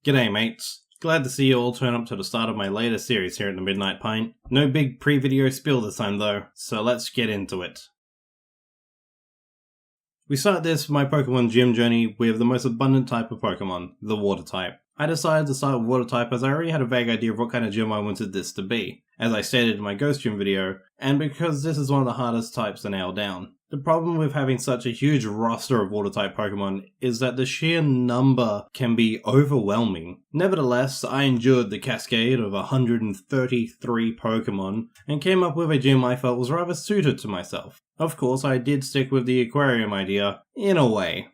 G'day mates, glad to see you all turn up to the start of my latest series here at the Midnight Pint. No big pre-video spiel this time though, so let's get into it. We start this my Pokemon gym journey with the most abundant type of Pokemon, the Water type. I decided to start with Water type as I already had a vague idea of what kind of gym I wanted this to be, as I stated in my Ghost Gym video, and because this is one of the hardest types to nail down. The problem with having such a huge roster of Water-type Pokemon is that the sheer number can be overwhelming. Nevertheless, I endured the cascade of 133 Pokemon and came up with a gym I felt was rather suited to myself. Of course, I did stick with the aquarium idea, in a way.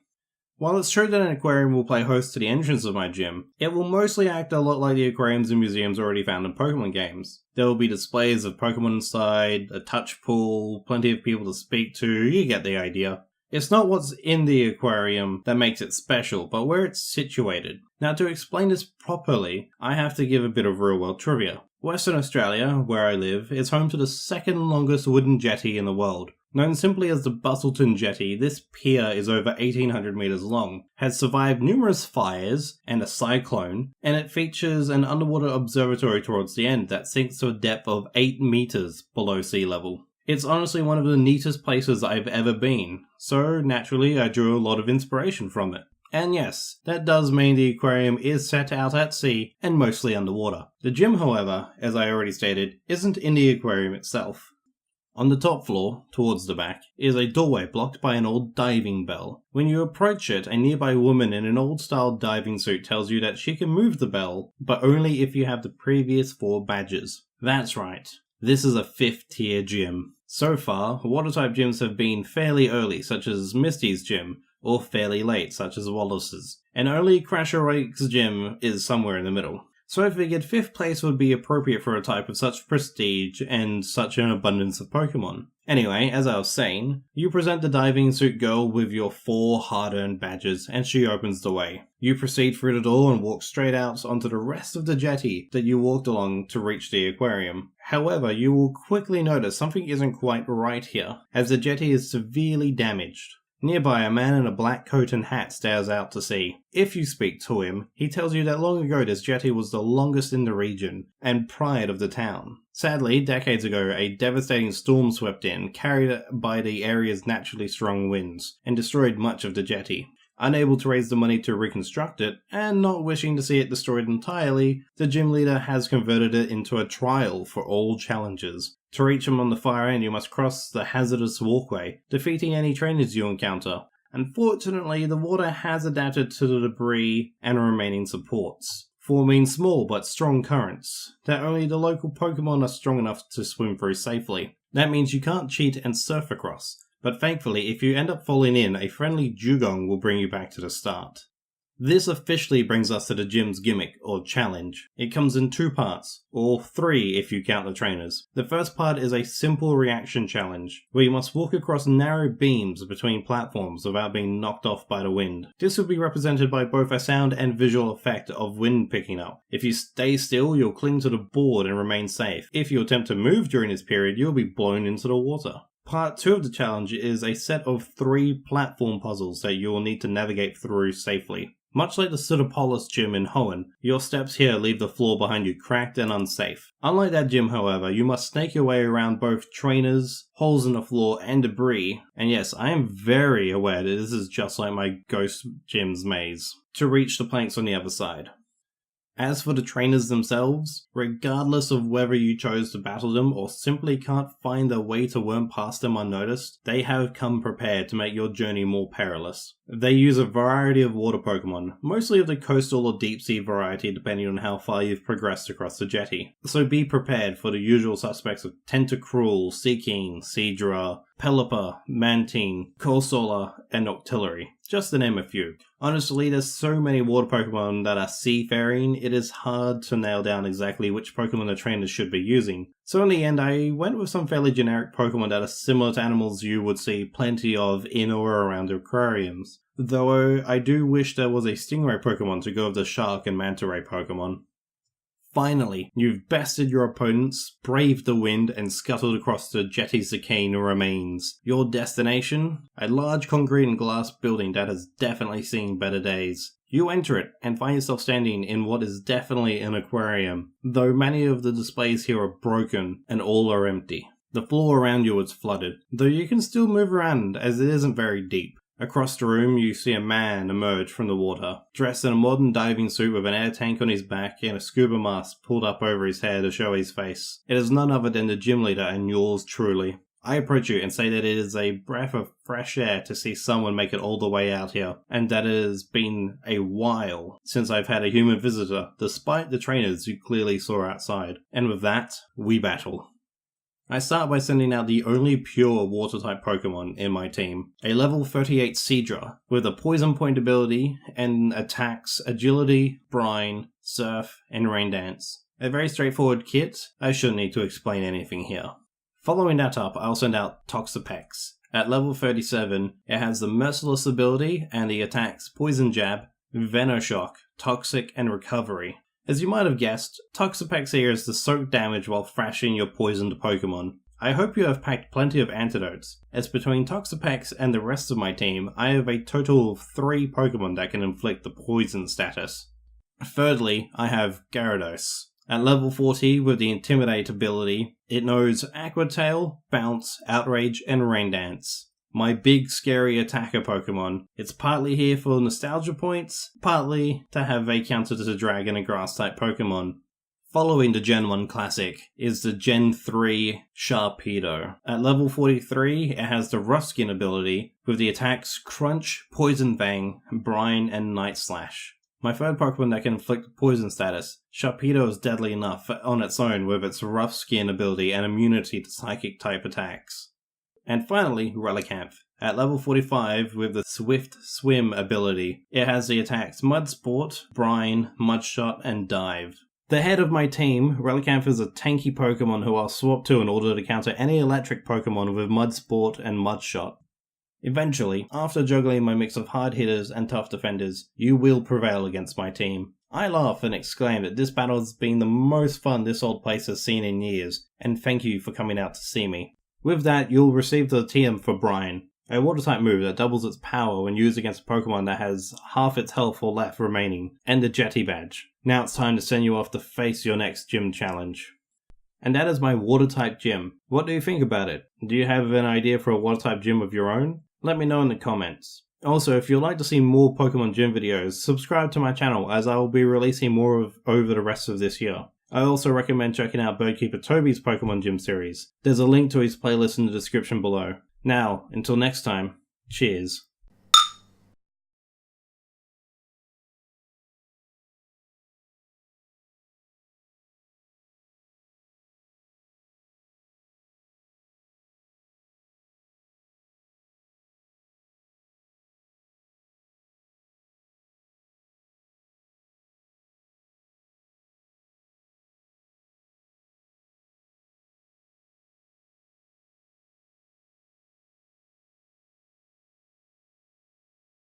While it's true that an aquarium will play host to the entrance of my gym, it will mostly act a lot like the aquariums and museums already found in Pokemon games. There will be displays of Pokemon inside, a touch pool, plenty of people to speak to, you get the idea. It's not what's in the aquarium that makes it special, but where it's situated. Now to explain this properly, I have to give a bit of real world trivia. Western Australia, where I live, is home to the second longest wooden jetty in the world. Known simply as the Bustleton Jetty, this pier is over 1800 metres long, has survived numerous fires and a cyclone, and it features an underwater observatory towards the end that sinks to a depth of 8 metres below sea level. It's honestly one of the neatest places I've ever been, so naturally I drew a lot of inspiration from it. And yes, that does mean the aquarium is set out at sea and mostly underwater. The gym, however, as I already stated, isn't in the aquarium itself. On the top floor, towards the back, is a doorway blocked by an old diving bell. When you approach it, a nearby woman in an old-style diving suit tells you that she can move the bell, but only if you have the previous 4 badges. That's right, this is a 5th tier gym. So far, water-type gyms have been fairly early, such as Misty's gym, or fairly late, such as Wallace's, and only Crasher gym is somewhere in the middle. So I figured 5th place would be appropriate for a type of such prestige and such an abundance of Pokemon. Anyway, as I was saying, you present the diving suit girl with your 4 hard-earned badges and she opens the way. You proceed through the door and walk straight out onto the rest of the jetty that you walked along to reach the aquarium. However, you will quickly notice something isn't quite right here, as the jetty is severely damaged. Nearby, a man in a black coat and hat stares out to sea. If you speak to him, he tells you that long ago this jetty was the longest in the region, and pride of the town. Sadly, decades ago, a devastating storm swept in, carried by the area's naturally strong winds, and destroyed much of the jetty. Unable to raise the money to reconstruct it, and not wishing to see it destroyed entirely, the gym leader has converted it into a trial for all challengers. To reach him on the far end, you must cross the hazardous walkway, defeating any trainers you encounter. Unfortunately, the water has adapted to the debris and remaining supports, forming small but strong currents that only the local Pokemon are strong enough to swim through safely. That means you can't cheat and surf across, but thankfully if you end up falling in, a friendly dugong will bring you back to the start. This officially brings us to the gym's gimmick, or challenge. It comes in 2 parts, or 3 if you count the trainers. The first part is a simple reaction challenge, where you must walk across narrow beams between platforms without being knocked off by the wind. This will be represented by both a sound and visual effect of wind picking up. If you stay still, you'll cling to the board and remain safe. If you attempt to move during this period, you'll be blown into the water. Part 2 of the challenge is a set of 3 platform puzzles that you will need to navigate through safely. Much like the Pseudopolis gym in Hoenn, your steps here leave the floor behind you cracked and unsafe. Unlike that gym, however, you must snake your way around both trainers, holes in the floor, and debris. And yes, I am very aware that this is just like my Ghost Gym's maze, to reach the planks on the other side. As for the trainers themselves, regardless of whether you chose to battle them or simply can't find a way to worm past them unnoticed, they have come prepared to make your journey more perilous. They use a variety of water Pokemon, mostly of the coastal or deep sea variety depending on how far you've progressed across the jetty. So be prepared for the usual suspects of Tentacruel, Seaking, Seadra, Pelipper, Mantine, Corsola, and Octillery, just to name a few. Honestly, there's so many water Pokemon that are seafaring, it is hard to nail down exactly which Pokemon the trainers should be using. So in the end, I went with some fairly generic Pokemon that are similar to animals you would see plenty of in or around aquariums. Though I do wish there was a Stingray Pokemon to go with the Shark and Manta Ray Pokemon. Finally, you've bested your opponents, braved the wind, and scuttled across the jetty's decaying remains. Your destination? A large concrete and glass building that has definitely seen better days. You enter it and find yourself standing in what is definitely an aquarium, though many of the displays here are broken and all are empty. The floor around you is flooded, though you can still move around as it isn't very deep. Across the room you see a man emerge from the water, dressed in a modern diving suit with an air tank on his back and a scuba mask pulled up over his head to show his face. It is none other than the gym leader and yours truly. I approach you and say that it is a breath of fresh air to see someone make it all the way out here, and that it has been a while since I've had a human visitor, despite the trainers you clearly saw outside. And with that, we battle. I start by sending out the only pure water-type Pokemon in my team, a level 38 Seadra, with a Poison Point ability and attacks Agility, Brine, Surf, and Rain Dance. A very straightforward kit, I shouldn't need to explain anything here. Following that up, I'll send out Toxapex. At level 37, it has the Merciless ability and the attacks Poison Jab, Venoshock, Toxic, and Recovery. As you might have guessed, Toxapex here is to soak damage while thrashing your poisoned Pokemon. I hope you have packed plenty of antidotes, as between Toxapex and the rest of my team, I have a total of 3 Pokemon that can inflict the poison status. Thirdly, I have Gyarados. At level 40, with the Intimidate ability, it knows Aqua Tail, Bounce, Outrage, and Rain Dance. My big scary attacker Pokemon. It's partly here for nostalgia points, partly to have a counter to the Dragon and Grass type Pokemon. Following the Gen 1 Classic is the Gen 3 Sharpedo. At level 43, it has the Rough Skin ability, with the attacks Crunch, Poison Fang, Brine, and Night Slash. My third Pokemon that can inflict poison status, Sharpedo is deadly enough on its own with its Rough Skin ability and immunity to Psychic type attacks. And finally, Relicanth. At level 45 with the Swift Swim ability, it has the attacks Mud Sport, Brine, Mudshot, and Dive. The head of my team, Relicanth, is a tanky Pokemon who I'll swap to in order to counter any electric Pokemon with Mud Sport and Mudshot. Eventually, after juggling my mix of hard hitters and tough defenders, you will prevail against my team. I laugh and exclaim that this battle has been the most fun this old place has seen in years, and thank you for coming out to see me. With that, you'll receive the TM for Brine, a water-type move that doubles its power when used against a Pokemon that has half its health or left remaining, and the Jetty Badge. Now it's time to send you off to face your next gym challenge. And that is my water-type gym. What do you think about it? Do you have an idea for a water-type gym of your own? Let me know in the comments. Also, if you'd like to see more Pokemon Gym videos, subscribe to my channel as I will be releasing more over the rest of this year. I also recommend checking out Birdkeeper Toby's Pokemon Gym series. There's a link to his playlist in the description below. Now, until next time, cheers.